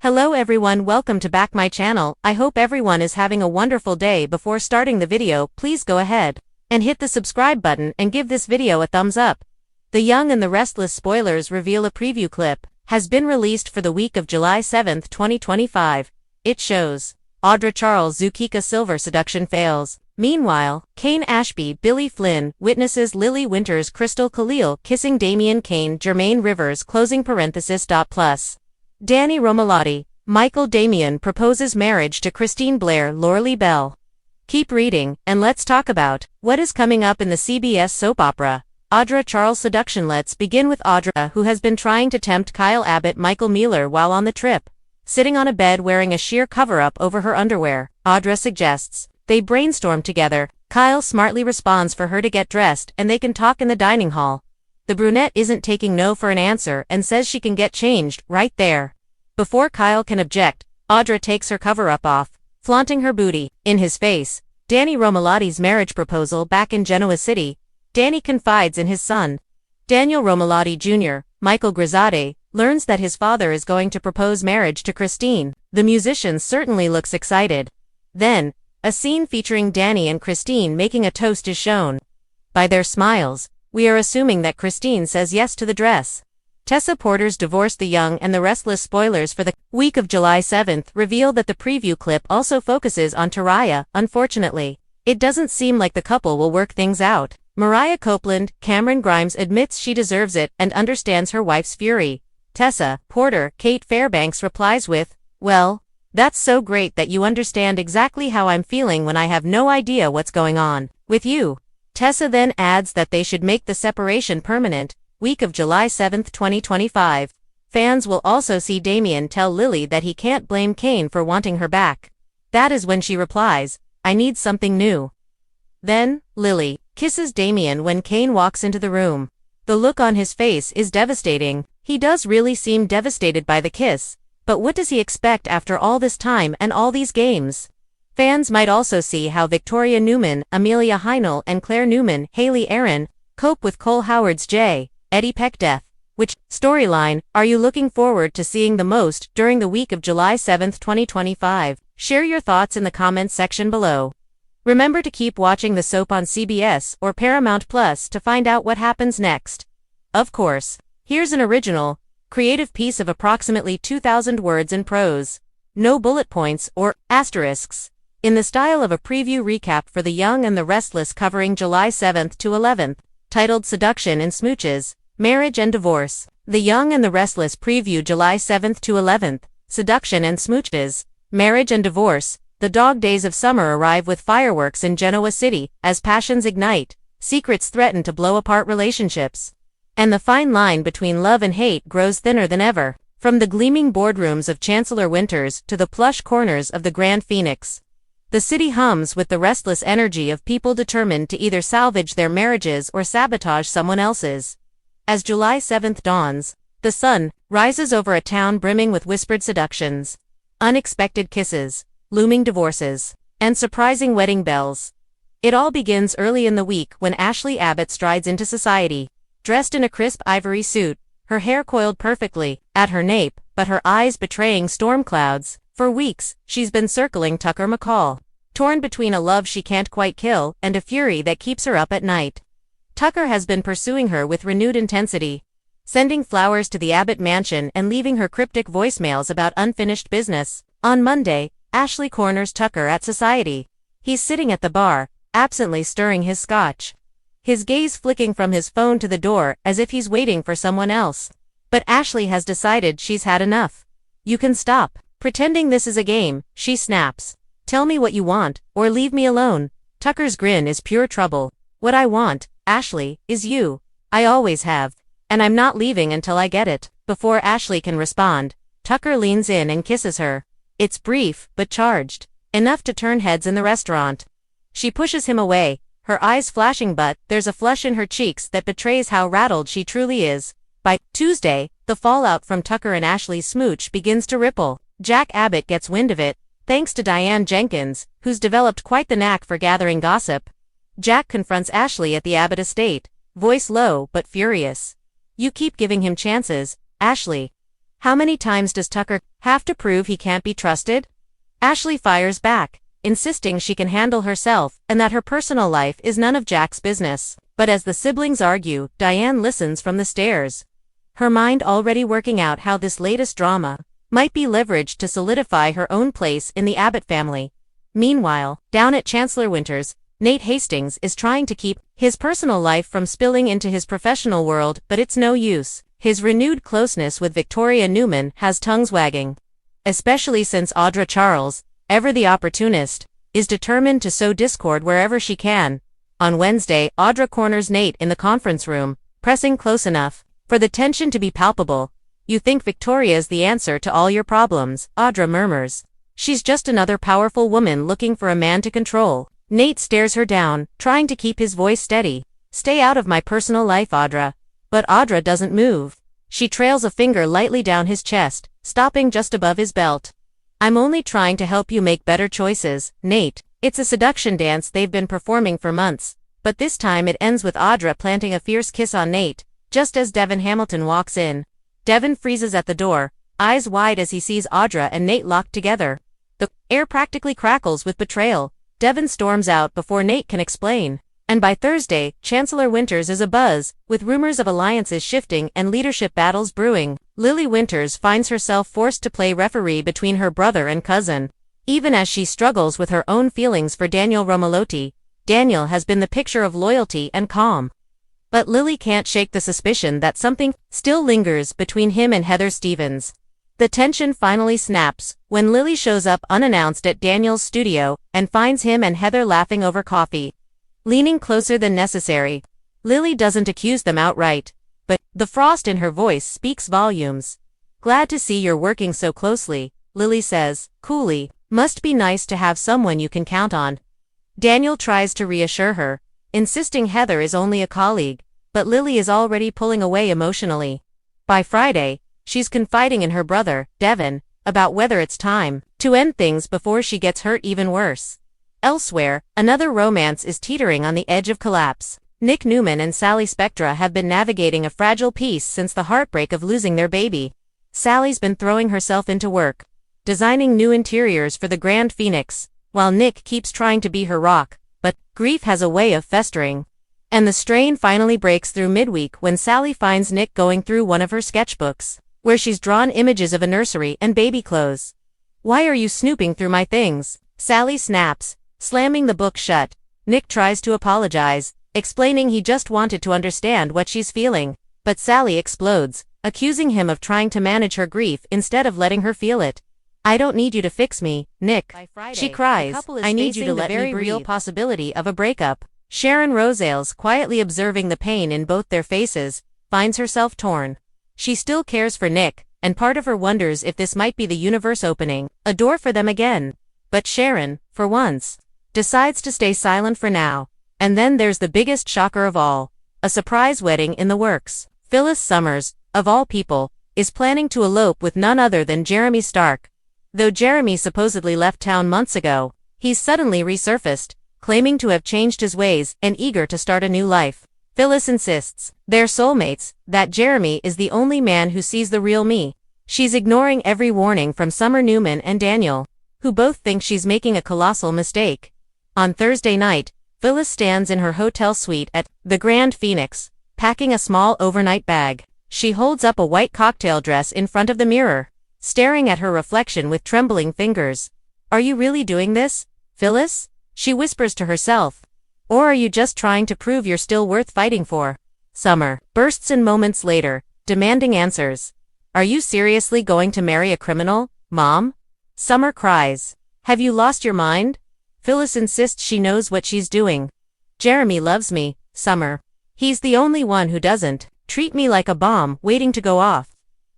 Hello everyone, welcome to back my channel. I hope everyone is having a wonderful day. Before starting the video, please go ahead and hit the subscribe button and give this video a thumbs up. The Young and the Restless spoilers reveal a preview clip has been released for the week of July 7, 2025. It shows Audra Charles Zukika Silver seduction fails. Meanwhile, Kane Ashby Billy Flynn witnesses Lily Winters Crystal Khalil kissing Damian Kane Jermaine Rivers closing parenthesis. Plus Danny Romalotti, Michael Damian proposes marriage to Christine Blair Lauralee Bell. Keep reading, and let's talk about what is coming up in the CBS soap opera, Audra Charles seduction. Let's begin with Audra, who has been trying to tempt Kyle Abbott Michael Mueller while on the trip. Sitting on a bed wearing a sheer cover-up over her underwear, Audra suggests they brainstorm together. Kyle smartly responds for her to get dressed and they can talk in the dining hall. The brunette isn't taking no for an answer and says she can get changed right there. Before Kyle can object, Audra takes her cover-up off, flaunting her booty in his face. Danny Romalotti's marriage proposal back in Genoa City. Danny confides in his son, Daniel Romalotti Jr., Michael Grizzade, learns that his father is going to propose marriage to Christine. The musician certainly looks excited. Then, a scene featuring Danny and Christine making a toast is shown. By their smiles, we are assuming that Christine says yes to the dress. Tessa Porter's Divorce. The Young and the Restless spoilers for the week of July 7th reveal that the preview clip also focuses on Taraya. Unfortunately, it doesn't seem like the couple will work things out. Mariah Copeland, Cameron Grimes admits she deserves it and understands her wife's fury. Tessa Porter, Kate Fairbanks replies with, "Well, that's so great that you understand exactly how I'm feeling when I have no idea what's going on with you." Tessa then adds that they should make the separation permanent. Week of July 7, 2025. Fans will also see Damian tell Lily that he can't blame Kane for wanting her back. That is when she replies, "I need something new." Then, Lily kisses Damian when Kane walks into the room. The look on his face is devastating. He does really seem devastated by the kiss, but what does he expect after all this time and all these games? Fans might also see how Victoria Newman, Amelia Heinel and Claire Newman, Haley Aaron, cope with Cole Howard's J. Eddie Peck death. Which storyline are you looking forward to seeing the most during the week of July 7, 2025? Share your thoughts in the comments section below. Remember to keep watching the soap on CBS or Paramount Plus to find out what happens next. Of course, here's an original, creative piece of approximately 2,000 words in prose. No bullet points or asterisks. In the style of a preview recap for The Young and the Restless covering July 7th to 11th, titled Seduction and Smooches, Marriage and Divorce. The Young and the Restless preview July 7th to 11th, Seduction and Smooches, Marriage and Divorce. The dog days of summer arrive with fireworks in Genoa City, as passions ignite, secrets threaten to blow apart relationships. And the fine line between love and hate grows thinner than ever, from the gleaming boardrooms of Chancellor Winters to the plush corners of the Grand Phoenix. The city hums with the restless energy of people determined to either salvage their marriages or sabotage someone else's. As July 7th dawns, the sun rises over a town brimming with whispered seductions, unexpected kisses, looming divorces, and surprising wedding bells. It all begins early in the week when Ashley Abbott strides into society, dressed in a crisp ivory suit, her hair coiled perfectly at her nape, but her eyes betraying storm clouds. For weeks, she's been circling Tucker McCall, torn between a love she can't quite kill and a fury that keeps her up at night. Tucker has been pursuing her with renewed intensity, sending flowers to the Abbott mansion and leaving her cryptic voicemails about unfinished business. On Monday, Ashley corners Tucker at society. He's sitting at the bar, absently stirring his scotch, his gaze flicking from his phone to the door as if he's waiting for someone else. But Ashley has decided she's had enough. "You can stop pretending this is a game," she snaps. "Tell me what you want, or leave me alone." Tucker's grin is pure trouble. "What I want, Ashley, is you. I always have. And I'm not leaving until I get it." Before Ashley can respond, Tucker leans in and kisses her. It's brief, but charged, enough to turn heads in the restaurant. She pushes him away, her eyes flashing, but there's a flush in her cheeks that betrays how rattled she truly is. By Tuesday, the fallout from Tucker and Ashley's smooch begins to ripple. Jack Abbott gets wind of it, thanks to Diane Jenkins, who's developed quite the knack for gathering gossip. Jack confronts Ashley at the Abbott estate, voice low but furious. "You keep giving him chances, Ashley. How many times does Tucker have to prove he can't be trusted? Ashley fires back, insisting she can handle herself and that her personal life is none of Jack's business. But as the siblings argue, Diane listens from the stairs, her mind already working out how this latest drama might be leveraged to solidify her own place in the Abbott family. Meanwhile, down at Chancellor Winters, Nate Hastings is trying to keep his personal life from spilling into his professional world, but it's no use. His renewed closeness with Victoria Newman has tongues wagging, especially since Audra Charles, ever the opportunist, is determined to sow discord wherever she can. On Wednesday, Audra corners Nate in the conference room, pressing close enough for the tension to be palpable. "You think Victoria's the answer to all your problems," Audra murmurs. "She's just another powerful woman looking for a man to control." Nate stares her down, trying to keep his voice steady. "Stay out of my personal life, Audra." But Audra doesn't move. She trails a finger lightly down his chest, stopping just above his belt. "I'm only trying to help you make better choices, Nate." It's a seduction dance they've been performing for months, but this time it ends with Audra planting a fierce kiss on Nate, just as Devin Hamilton walks in. Devin freezes at the door, eyes wide as he sees Audra and Nate locked together. The air practically crackles with betrayal. Devin storms out before Nate can explain. And by Thursday, Chancellor Winters is abuzz, with rumors of alliances shifting and leadership battles brewing. Lily Winters finds herself forced to play referee between her brother and cousin. Even as she struggles with her own feelings for Daniel Romalotti, Daniel has been the picture of loyalty and calm. But Lily can't shake the suspicion that something still lingers between him and Heather Stevens. The tension finally snaps when Lily shows up unannounced at Daniel's studio and finds him and Heather laughing over coffee. Leaning closer than necessary, Lily doesn't accuse them outright, but the frost in her voice speaks volumes. "Glad to see you're working so closely," Lily says, coolly. "Must be nice to have someone you can count on." Daniel tries to reassure her, insisting Heather is only a colleague, but Lily is already pulling away emotionally. By Friday, she's confiding in her brother, Devin, about whether it's time to end things before she gets hurt even worse. Elsewhere, another romance is teetering on the edge of collapse. Nick Newman and Sally Spectra have been navigating a fragile peace since the heartbreak of losing their baby. Sally's been throwing herself into work, designing new interiors for the Grand Phoenix, while Nick keeps trying to be her rock, but grief has a way of festering. And the strain finally breaks through midweek when Sally finds Nick going through one of her sketchbooks, where she's drawn images of a nursery and baby clothes. "Why are you snooping through my things?" Sally snaps, slamming the book shut. Nick tries to apologize, explaining he just wanted to understand what she's feeling, but Sally explodes, accusing him of trying to manage her grief instead of letting her feel it. "I don't need you to fix me, Nick," she cries. "I need you to let me breathe." Real possibility of a breakup. Sharon Rosales, quietly observing the pain in both their faces, finds herself torn. She still cares for Nick, and part of her wonders if this might be the universe opening a door for them again. But Sharon, for once, decides to stay silent for now. And then there's the biggest shocker of all, a surprise wedding in the works. Phyllis Summers, of all people, is planning to elope with none other than Jeremy Stark. Though Jeremy supposedly left town months ago, he's suddenly resurfaced, claiming to have changed his ways and eager to start a new life. Phyllis insists they're soulmates, that Jeremy is the only man who sees the real me. She's ignoring every warning from Summer Newman and Daniel, who both think she's making a colossal mistake. On Thursday night, Phyllis stands in her hotel suite at the Grand Phoenix, packing a small overnight bag. She holds up a white cocktail dress in front of the mirror, staring at her reflection with trembling fingers. "Are you really doing this, Phyllis?" she whispers to herself. "Or are you just trying to prove you're still worth fighting for?" Summer bursts in moments later, demanding answers. "Are you seriously going to marry a criminal, Mom?" Summer cries. "Have you lost your mind?" Phyllis insists she knows what she's doing. "Jeremy loves me, Summer. He's the only one who doesn't treat me like a bomb waiting to go off."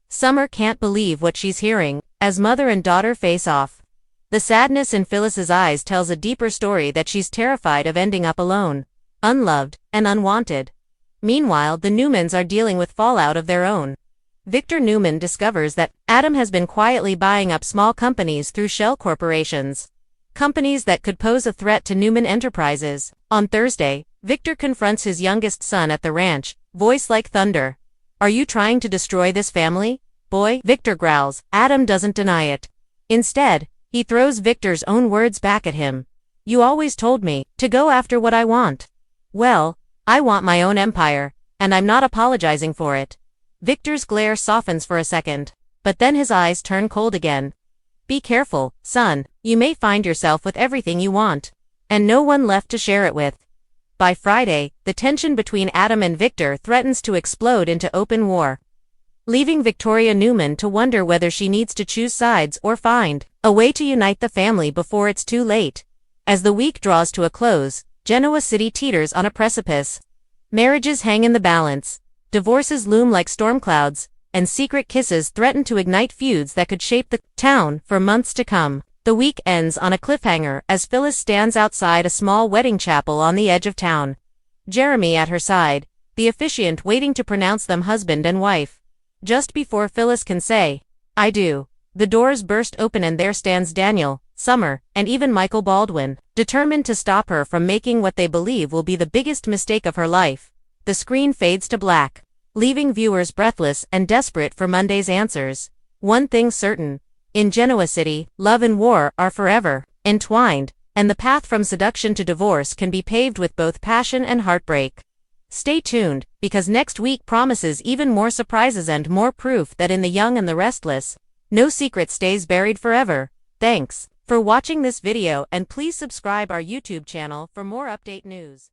Summer can't believe what she's hearing, as mother and daughter face off. The sadness in Phyllis's eyes tells a deeper story that she's terrified of ending up alone, unloved, and unwanted. Meanwhile, the Newmans are dealing with fallout of their own. Victor Newman discovers that Adam has been quietly buying up small companies through shell corporations. Companies that could pose a threat to Newman Enterprises. On Thursday, Victor confronts his youngest son at the ranch, voice like thunder. "Are you trying to destroy this family?" boy, Victor growls. Adam doesn't deny it. Instead, he throws Victor's own words back at him. You always told me to go after what I want. Well, I want my own empire, and I'm not apologizing for it. Victor's glare softens for a second, but then his eyes turn cold again. Be careful, son, you may find yourself with everything you want, and no one left to share it with. By Friday, the tension between Adam and Victor threatens to explode into open war, leaving Victoria Newman to wonder whether she needs to choose sides or find a way to unite the family before it's too late. As the week draws to a close, Genoa City teeters on a precipice. Marriages hang in the balance, divorces loom like storm clouds, and secret kisses threaten to ignite feuds that could shape the town for months to come. The week ends on a cliffhanger as Phyllis stands outside a small wedding chapel on the edge of town. Jeremy at her side, the officiant waiting to pronounce them husband and wife. Just before Phyllis can say, I do, the doors burst open and there stands Daniel, Summer, and even Michael Baldwin, determined to stop her from making what they believe will be the biggest mistake of her life. The screen fades to black, leaving viewers breathless and desperate for Monday's answers. One thing's certain. In Genoa City, love and war are forever entwined, and the path from seduction to divorce can be paved with both passion and heartbreak. Stay tuned, because next week promises even more surprises and more proof that in The Young and the Restless, no secret stays buried forever. Thanks for watching this video, and please subscribe our YouTube channel for more update news.